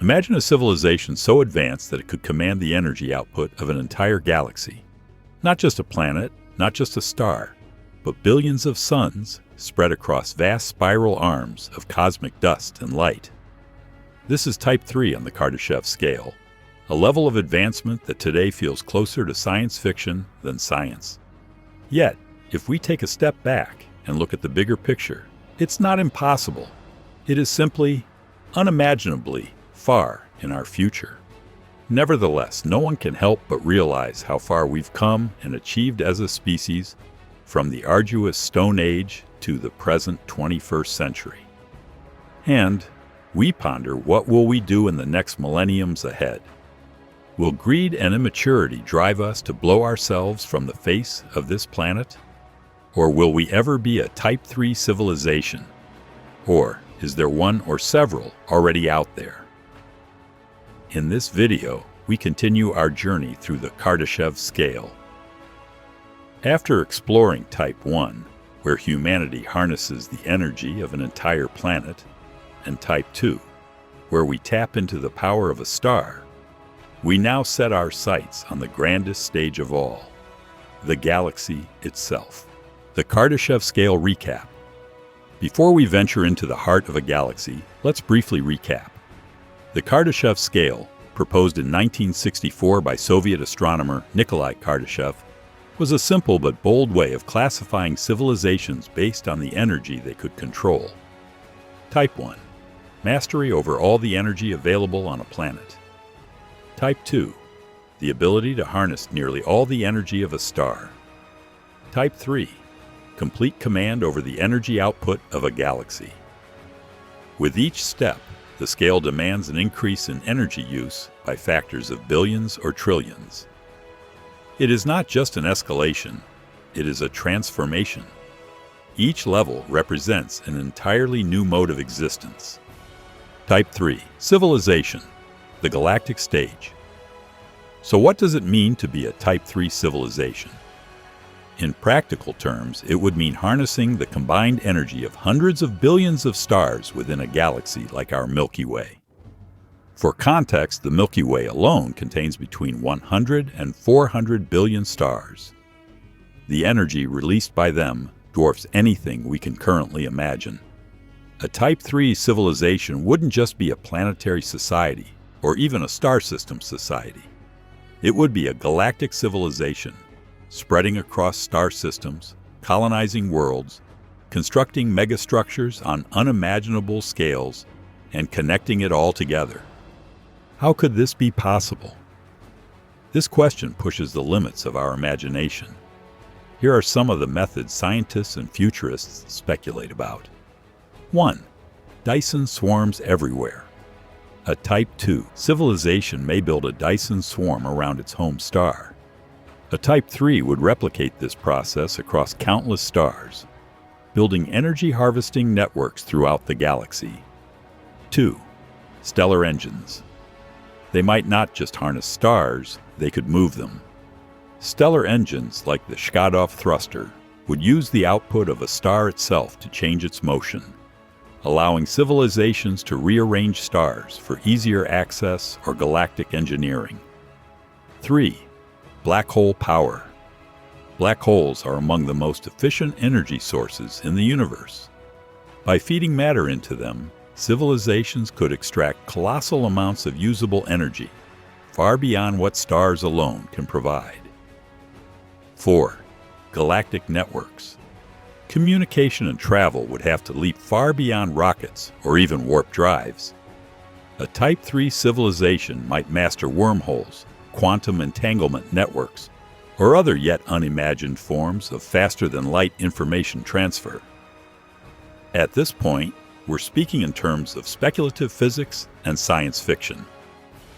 Imagine a civilization so advanced that it could command the energy output of an entire galaxy. Not just a planet, not just a star, but billions of suns spread across vast spiral arms of cosmic dust and light. This is Type 3 on the Kardashev Scale, a level of advancement that today feels closer to science fiction than science. Yet, if we take a step back and look at the bigger picture, it's not impossible. It is simply, unimaginably far in our future. Nevertheless, no one can help but realize how far we've come and achieved as a species from the arduous Stone Age to the present 21st century. And we ponder, what will we do in the next millenniums ahead? Will greed and immaturity drive us to blow ourselves from the face of this planet? Or will we ever be a Type 3 civilization? Or is there one or several already out there? In this video, we continue our journey through the Kardashev Scale. After exploring Type 1, where humanity harnesses the energy of an entire planet, and Type 2, where we tap into the power of a star, we now set our sights on the grandest stage of all, the galaxy itself. The Kardashev Scale recap. Before we venture into the heart of a galaxy, let's briefly recap. The Kardashev Scale, proposed in 1964 by Soviet astronomer Nikolai Kardashev, was a simple but bold way of classifying civilizations based on the energy they could control. Type 1. Mastery over all the energy available on a planet. Type 2. The ability to harness nearly all the energy of a star. Type 3. Complete command over the energy output of a galaxy. With each step, the scale demands an increase in energy use by factors of billions or trillions. It is not just an escalation, it is a transformation. Each level represents an entirely new mode of existence. Type 3. Civilization, the galactic stage. So what does it mean to be a Type 3 civilization? In practical terms, it would mean harnessing the combined energy of hundreds of billions of stars within a galaxy like our Milky Way. For context, the Milky Way alone contains between 100 and 400 billion stars. The energy released by them dwarfs anything we can currently imagine. A Type 3 civilization wouldn't just be a planetary society or even a star system society. It would be a galactic civilization, spreading across star systems, colonizing worlds, constructing megastructures on unimaginable scales, and connecting it all together. How could this be possible? This question pushes the limits of our imagination. Here are some of the methods scientists and futurists speculate about. 1. Dyson swarms everywhere. A Type 2 civilization may build a Dyson swarm around its home star. A Type 3 would replicate this process across countless stars, building energy-harvesting networks throughout the galaxy. 2. Stellar engines. They might not just harness stars, they could move them. Stellar engines, like the Shkadov thruster, would use the output of a star itself to change its motion, allowing civilizations to rearrange stars for easier access or galactic engineering. 3. Black hole power. Black holes are among the most efficient energy sources in the universe. By feeding matter into them, civilizations could extract colossal amounts of usable energy, far beyond what stars alone can provide. 4. Galactic networks. Communication and travel would have to leap far beyond rockets or even warp drives. A Type 3 civilization might master wormholes, quantum entanglement networks, or other yet unimagined forms of faster-than-light information transfer. At this point, we're speaking in terms of speculative physics and science fiction.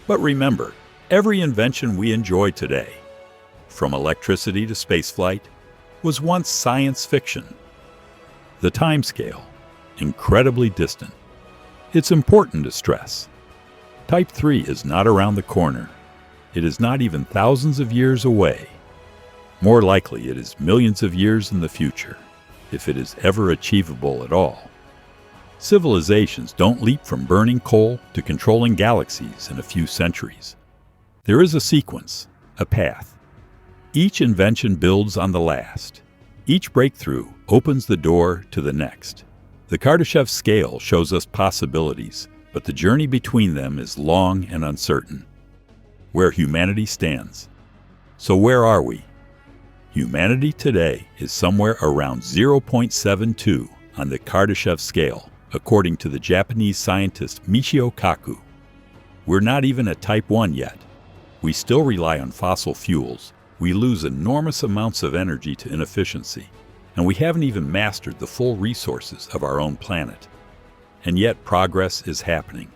But remember, every invention we enjoy today, from electricity to spaceflight, was once science fiction. The timescale, incredibly distant. It's important to stress. Type 3 is not around the corner. It is not even thousands of years away. More likely, it is millions of years in the future, if it is ever achievable at all. Civilizations don't leap from burning coal to controlling galaxies in a few centuries. There is a sequence, a path. Each invention builds on the last. Each breakthrough opens the door to the next. The Kardashev Scale shows us possibilities, but the journey between them is long and uncertain. Where humanity stands. So where are we? Humanity today is somewhere around 0.72 on the Kardashev Scale, according to the Japanese scientist Michio Kaku. We're not even at type 1 yet. We still rely on fossil fuels. We lose enormous amounts of energy to inefficiency, and we haven't even mastered the full resources of our own planet. And yet progress is happening.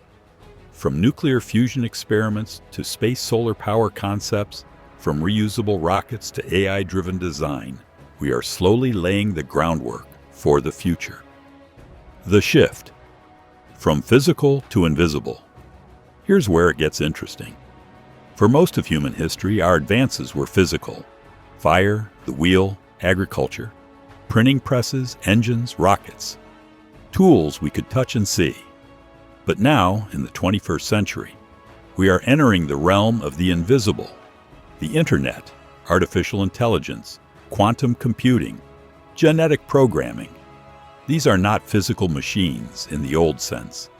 From nuclear fusion experiments to space solar power concepts, from reusable rockets to AI-driven design, we are slowly laying the groundwork for the future. The shift. From physical to invisible. Here's where it gets interesting. For most of human history, our advances were physical. Fire, the wheel, agriculture, printing presses, engines, rockets. Tools we could touch and see. But now, in the 21st century, we are entering the realm of the invisible. The internet, artificial intelligence, quantum computing, genetic programming. These are not physical machines in the old sense.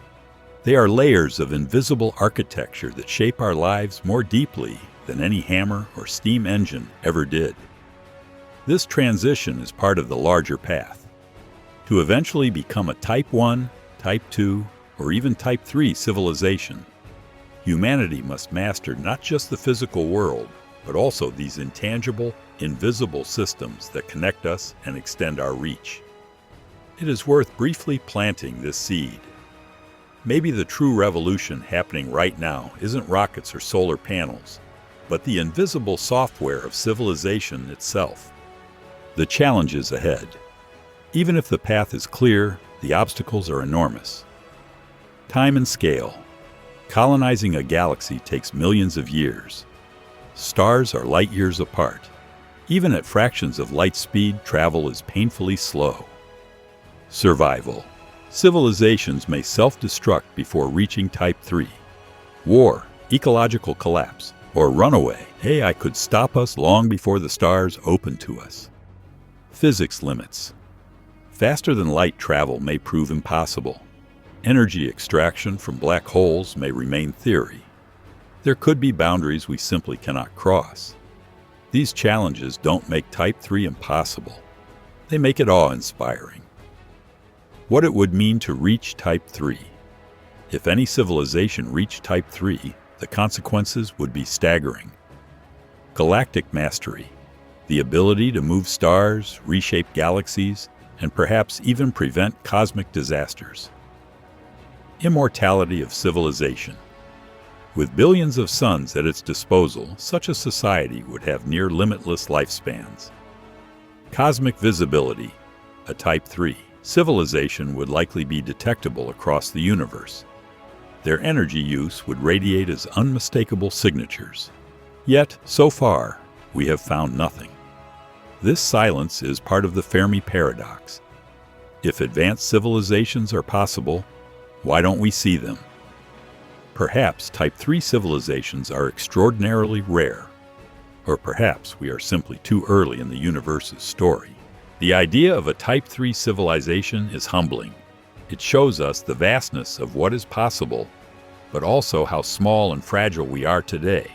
They are layers of invisible architecture that shape our lives more deeply than any hammer or steam engine ever did. This transition is part of the larger path. To eventually become a Type 1, Type 2, or even Type 3 civilization, humanity must master not just the physical world, but also these intangible, invisible systems that connect us and extend our reach. It is worth briefly planting this seed. Maybe the true revolution happening right now isn't rockets or solar panels, but the invisible software of civilization itself. The challenges ahead. Even if the path is clear, the obstacles are enormous. Time and scale. Colonizing a galaxy takes millions of years. Stars are light years apart. Even at fractions of light speed, travel is painfully slow. Survival. Civilizations may self-destruct before reaching Type 3. War, ecological collapse, or runaway. AI could stop us long before the stars open to us. Physics limits. Faster-than-light travel may prove impossible. Energy extraction from black holes may remain theory. There could be boundaries we simply cannot cross. These challenges don't make Type 3 impossible. They make it awe-inspiring. What it would mean to reach Type 3. If any civilization reached Type 3, the consequences would be staggering. Galactic mastery. The ability to move stars, reshape galaxies, and perhaps even prevent cosmic disasters. Immortality of civilization. With billions of suns at its disposal, such a society would have near limitless lifespans. Cosmic visibility. A Type 3 civilization would likely be detectable across the universe. Their energy use would radiate as unmistakable signatures. Yet, so far, we have found nothing. This silence is part of the Fermi paradox. If advanced civilizations are possible, why don't we see them? Perhaps Type 3 civilizations are extraordinarily rare. Or perhaps we are simply too early in the universe's story. The idea of a Type 3 civilization is humbling. It shows us the vastness of what is possible, but also how small and fragile we are today.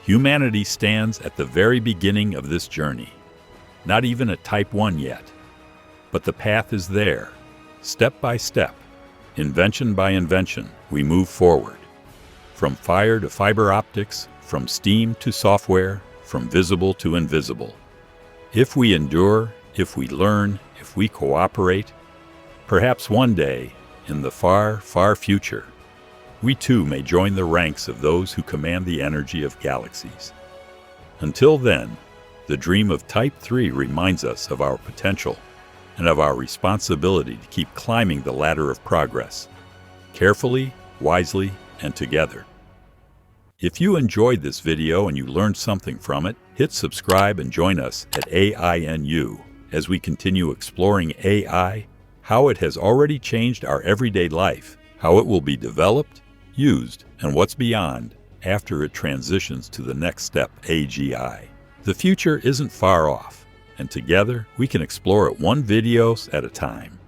Humanity stands at the very beginning of this journey. Not even at Type 1 yet. But the path is there. Step by step, invention by invention, we move forward. From fire to fiber optics, from steam to software, from visible to invisible. If we endure, if we learn, if we cooperate, perhaps one day, in the far, far future, we too may join the ranks of those who command the energy of galaxies. Until then, the dream of Type 3 reminds us of our potential and of our responsibility to keep climbing the ladder of progress, carefully, wisely, and together. If you enjoyed this video and you learned something from it, hit subscribe and join us at AINU as we continue exploring AI, how it has already changed our everyday life, how it will be developed, used, and what's beyond after it transitions to the next step, AGI. The future isn't far off, and together we can explore it one video at a time.